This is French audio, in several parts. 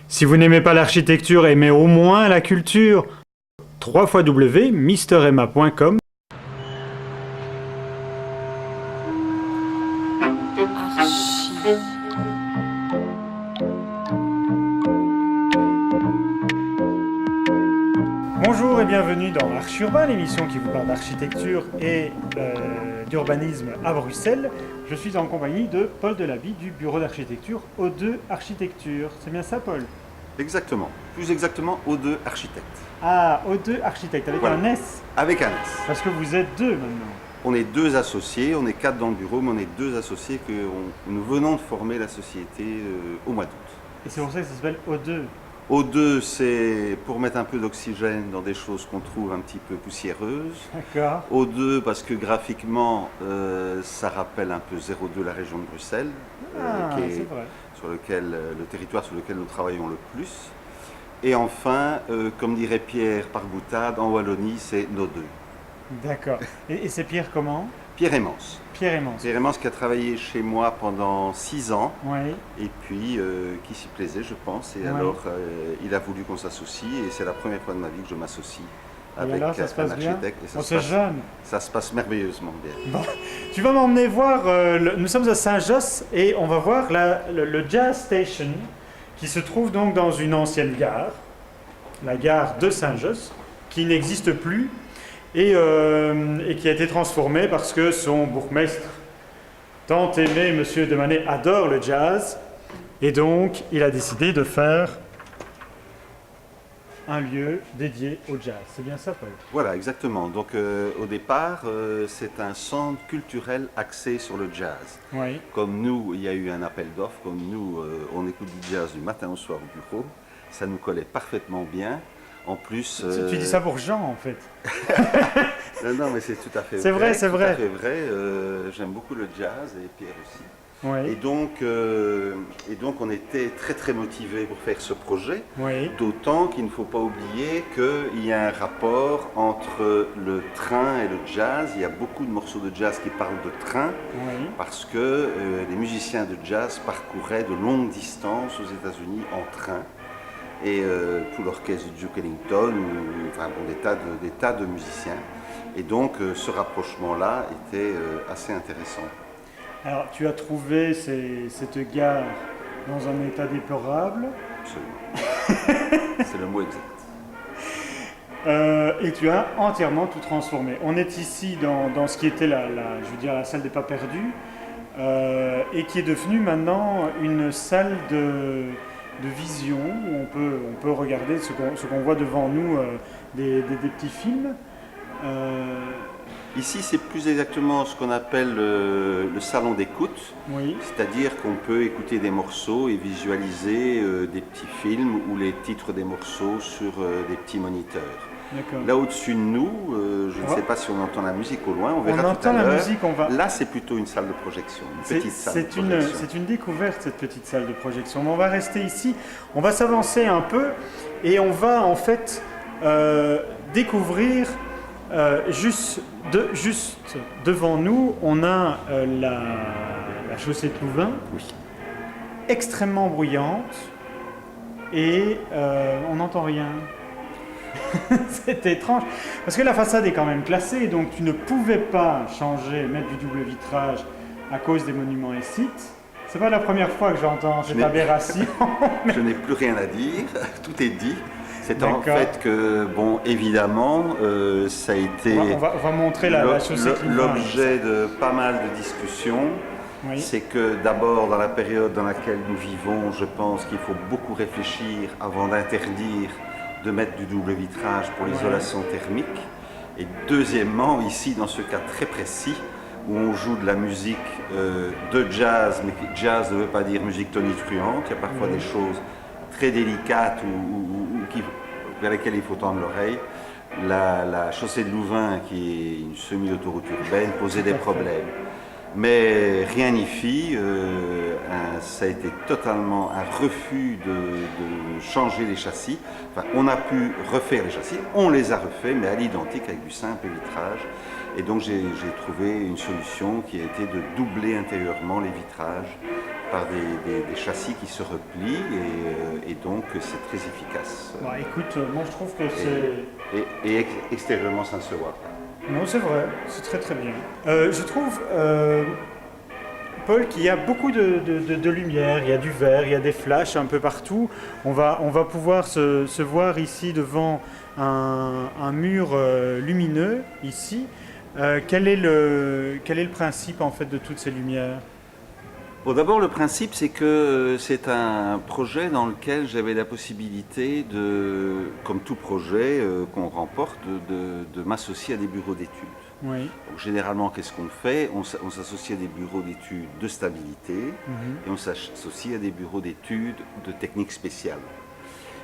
Si vous n'aimez pas l'architecture, aimez au moins la culture. www.misteremma.com. Archi. Bonjour et bienvenue dans Archi Urbain, l'émission qui vous parle d'architecture et d'urbanisme à Bruxelles. Je suis en compagnie de Paul Delaby du bureau d'architecture O2 Architecture. C'est bien ça, Paul? Exactement. Plus exactement, O2 Architecte. Ah, O2 Architecte, avec Voilà. un S. Avec un S. Parce que vous êtes deux maintenant. On est deux associés, on est 4 dans le bureau, mais on est deux associés que nous venons de former la société au mois d'août. Et c'est pour ça que ça s'appelle O2. O2, c'est pour mettre un peu d'oxygène dans des choses qu'on trouve un petit peu poussiéreuses. D'accord. O2, parce que graphiquement, ça rappelle un peu 02, la région de Bruxelles, Ah, qui c'est est vrai. sur le territoire sur lequel nous travaillons le plus. Et enfin, comme dirait Pierre par boutade, en Wallonie, c'est nos deux. D'accord. Et c'est Pierre comment? Pierre Emmance. Pierre Emmance. Pierre Emmance qui a travaillé chez moi pendant 6 ans Oui. et puis qui s'y plaisait, je pense. Et Ouais. alors, il a voulu qu'on s'associe et c'est la première fois de ma vie que je m'associe Et avec alors, ça se passe un bien? architecte. Et On se jeune. ça se passe merveilleusement bien. Bon, tu vas m'emmener voir, nous sommes à Saint-Josse et on va voir le Jazz Station qui se trouve donc dans une ancienne gare, la gare de Saint-Josse, qui n'existe plus et qui a été transformée parce que son bourgmestre, tant aimé, Monsieur Demanet, adore le jazz et donc il a décidé de faire un lieu dédié au jazz. C'est bien ça, Paul? Voilà, exactement. Donc au départ, c'est un centre culturel axé sur le jazz. Oui. Comme nous, il y a eu un appel d'offres, comme nous, on écoute du jazz du matin au soir au bureau, ça nous collait parfaitement bien. En plus... Tu dis ça pour Jean, en fait. Non, mais c'est tout à fait C'est vrai, c'est vrai. Tout à fait vrai. J'aime beaucoup le jazz et Pierre aussi. Oui. Et donc, on était très très motivés pour faire ce projet. Oui. D'autant qu'il ne faut pas oublier qu'il y a un rapport entre le train et le jazz. Il y a beaucoup de morceaux de jazz qui parlent de train Oui. parce que les musiciens de jazz parcouraient de longues distances aux États-Unis en train. Et tout l'orchestre de Duke Ellington, enfin bon, des tas de musiciens. Et donc ce rapprochement-là était assez intéressant. Alors, tu as trouvé cette gare dans un état déplorable Absolument. C'est le mot exact. et tu as entièrement tout transformé. On est ici dans ce qui était la salle des pas perdus et qui est devenue maintenant une salle de vision où on peut regarder ce qu'on voit devant nous, des petits films. Ici, c'est plus exactement ce qu'on appelle le salon d'écoute, Oui, c'est-à-dire qu'on peut écouter des morceaux et visualiser des petits films ou les titres des morceaux sur des petits moniteurs. d'accord. Là au-dessus de nous, je ne Ouais. sais pas si on entend la musique au loin, on On verra tout entend à la l'heure. musique, on va... Là, c'est plutôt une salle de projection, une petite salle de C'est projection. une découverte, cette petite salle de projection. Mais on va rester ici, on va s'avancer un peu et on va en fait découvrir juste devant nous, on a la chaussée de Louvain, Oui. extrêmement bruyante et on n'entend rien. C'est étrange, parce que la façade est quand même classée, donc tu ne pouvais pas changer, mettre du double vitrage à cause des monuments et sites. C'est pas la première fois que j'entends cette n'ai- aberration. Je n'ai plus rien à dire, tout est dit. C'est en D'accord. fait que, bon, évidemment, ça a été On va montrer la chaussée de Louvain. l'objet de pas mal de discussions. Oui. C'est que d'abord, dans la période dans laquelle nous vivons, je pense qu'il faut beaucoup réfléchir avant d'interdire de mettre du double vitrage pour l'isolation thermique. Et deuxièmement, ici, dans ce cas très précis, où on joue de la musique de jazz, mais jazz ne veut pas dire musique tonitruante, il y a parfois des choses très délicates vers lesquelles il faut tendre l'oreille. La chaussée de Louvain, qui est une semi-autoroute urbaine, posait des problèmes. Mais rien n'y fit, ça a été totalement un refus de changer les châssis. Enfin, on a pu refaire les châssis, on les a refaits, mais à l'identique avec du simple vitrage. Et donc j'ai trouvé une solution qui a été de doubler intérieurement les vitrages par des châssis qui se replient et donc c'est très efficace. Bon, écoute, moi je trouve que c'est... Extérieurement, ça ne se voit pas. Non, c'est vrai, c'est très très bien. Je trouve, Paul, qu'il y a beaucoup de lumière, il y a du vert, il y a des flashs un peu partout. On va pouvoir se voir ici devant un mur lumineux, ici. Quel est le principe en fait de toutes ces lumières? Bon, d'abord, le principe, c'est que c'est un projet dans lequel j'avais la possibilité comme tout projet qu'on remporte, de m'associer à des bureaux d'études. Oui. Donc, généralement, qu'est-ce qu'on fait? On s'associe à des bureaux d'études de stabilité et on s'associe à des bureaux d'études de techniques spéciales.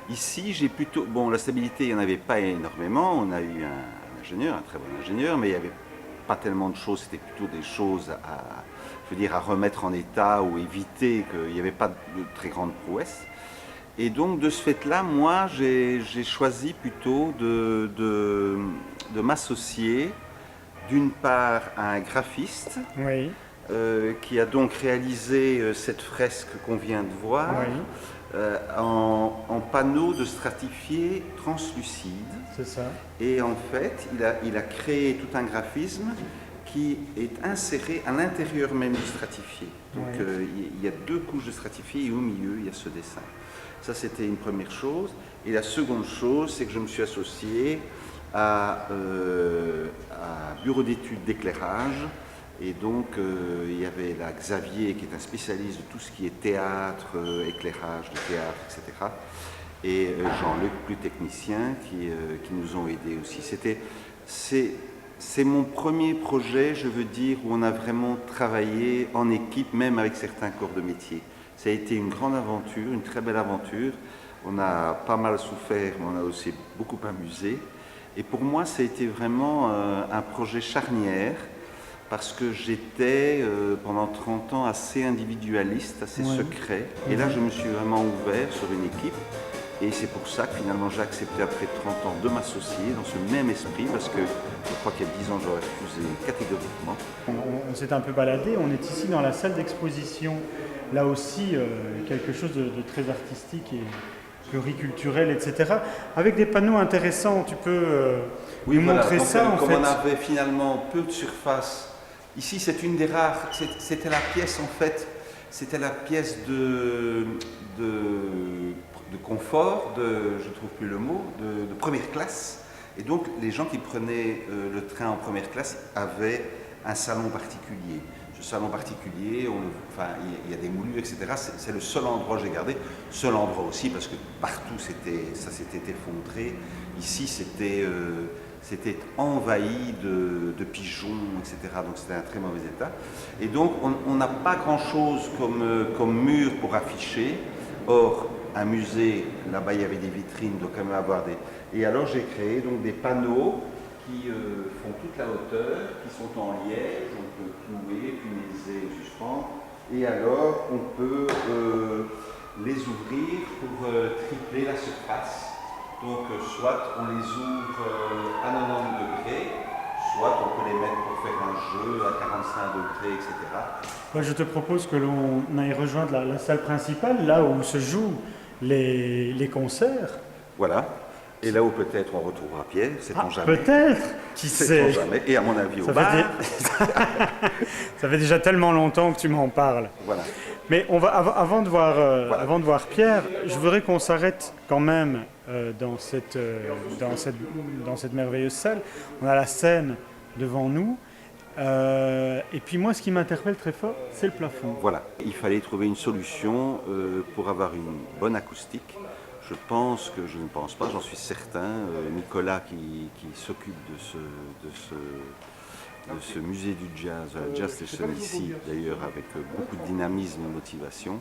Ici, j'ai plutôt... Bon, la stabilité, il n'y en avait pas énormément. On a eu un ingénieur, un très bon ingénieur, mais il n'y avait pas tellement de choses. C'était plutôt des choses à remettre en état ou éviter qu'il n'y avait pas de très grande prouesse. Et donc, de ce fait-là, moi, j'ai choisi plutôt de m'associer d'une part à un graphiste Oui. qui a donc réalisé cette fresque qu'on vient de voir Oui. en panneaux de stratifiés translucides. C'est ça. Et en fait, il a créé tout un graphisme qui est inséré à l'intérieur même du stratifié. Donc il y a 2 couches de stratifié et au milieu, il y a ce dessin. Ça, c'était une première chose. Et la seconde chose, c'est que je me suis associé à un bureau d'études d'éclairage. Et donc, il y avait là Xavier, qui est un spécialiste de tout ce qui est théâtre, éclairage de théâtre, etc. Et Jean-Luc, plus technicien, qui nous ont aidés aussi. C'est mon premier projet, je veux dire, où on a vraiment travaillé en équipe, même avec certains corps de métier. Ça a été une grande aventure, une très belle aventure. On a pas mal souffert, mais on a aussi beaucoup amusé. Et pour moi, ça a été vraiment un projet charnière, parce que j'étais pendant 30 ans assez individualiste, assez secret. Et là, je me suis vraiment ouvert sur une équipe. Et c'est pour ça que finalement j'ai accepté après 30 ans de m'associer dans ce même esprit, parce que je crois qu'il y a 10 ans j'aurais refusé catégoriquement. On s'est un peu baladé, on est ici dans la salle d'exposition, là aussi quelque chose de très artistique et pluriculturel, etc. Avec des panneaux intéressants, tu peux nous montrer donc, ça en comme fait. on avait finalement peu de surface, ici c'est une des rares, c'était la pièce en fait, c'était la pièce de confort, je ne trouve plus le mot, de première classe. Et donc les gens qui prenaient le train en première classe avaient un salon particulier. Ce salon particulier, il y a des moulures, etc. C'est le seul endroit que j'ai gardé. Seul endroit aussi parce que partout ça s'était effondré. Ici c'était envahi de pigeons, etc. Donc c'était un très mauvais état. Et donc on n'a pas grand-chose comme mur pour afficher. Or, un musée, là-bas il y avait des vitrines, il doit quand même avoir des... Et alors j'ai créé donc des panneaux qui font toute la hauteur, qui sont en liège, on peut clouer, punaiser, suspendre. Et alors on peut les ouvrir pour tripler la surface. Donc soit on les ouvre à 90 degrés, soit on peut les mettre pour faire un jeu à 45 degrés, etc. Moi, je te propose que l'on aille rejoindre la salle principale, là où se jouent les concerts. Voilà. Et là où peut-être on retrouvera Pierre, sait-on jamais. Peut-être, qui sait. Sait-on jamais. Et à mon avis au Ça bar. Ça fait déjà tellement longtemps que tu m'en parles. Voilà. Mais avant de voir Pierre, je voudrais qu'on s'arrête quand même dans cette merveilleuse salle. On a la scène devant nous. Et puis moi, ce qui m'interpelle très fort, c'est le plafond. Voilà. Il fallait trouver une solution pour avoir une bonne acoustique. Je ne pense pas, j'en suis certain. Nicolas qui s'occupe de ce musée du jazz, la Jazz Station ici, d'ailleurs avec beaucoup de dynamisme et motivation,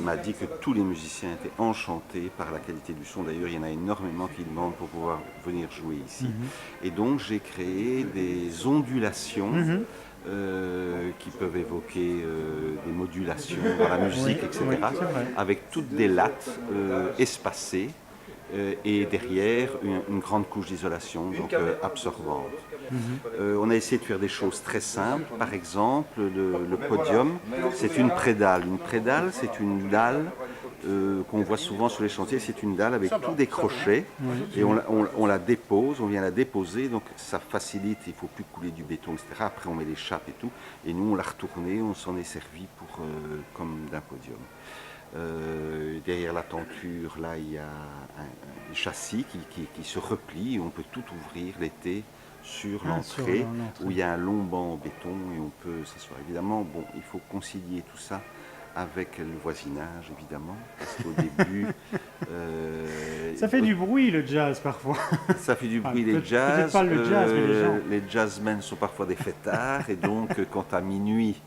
m'a dit que tous les musiciens étaient enchantés par la qualité du son. D'ailleurs, il y en a énormément qui demandent pour pouvoir venir jouer ici. Et donc, j'ai créé des ondulations qui peuvent évoquer des modulations dans la musique, etc., avec toutes des lattes espacées et derrière une grande couche d'isolation, donc absorbante. On a essayé de faire des choses très simples. Par exemple, le podium, c'est une prédale. Une prédale, c'est une dalle qu'on voit souvent sur les chantiers. C'est une dalle avec tous des crochets Oui. et on la dépose, on vient la déposer, donc ça facilite, il ne faut plus couler du béton, etc. Après on met les chapes et tout, et nous on l'a retourné, on s'en est servi pour, comme d'un podium. Derrière la tenture, là il y a un châssis qui se replie, et on peut tout ouvrir l'été sur l'entrée, où il y a un long banc en béton et on peut s'asseoir. Évidemment, bon, il faut concilier tout ça avec le voisinage, évidemment, parce qu'au début... ça fait du bruit, le jazz, parfois. Ça fait du bruit, Enfin, les jazz. peut-être pas le jazz, mais les gens. Les jazzmen sont parfois des fêtards, et donc, quand à minuit,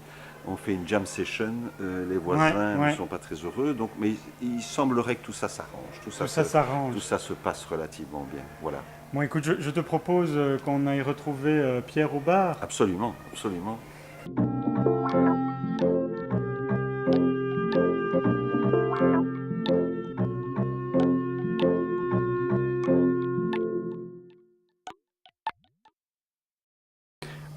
on fait une jam session, les voisins ne sont pas très heureux, donc, mais il semblerait que tout ça s'arrange. Tout ça s'arrange. Tout ça se passe relativement bien, voilà. Bon, écoute, je te propose qu'on aille retrouver Pierre au bar. Absolument, absolument.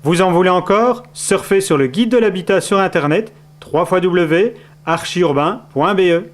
Vous en voulez encore? Surfez sur le guide de l'habitat sur internet www.archiurbain.be.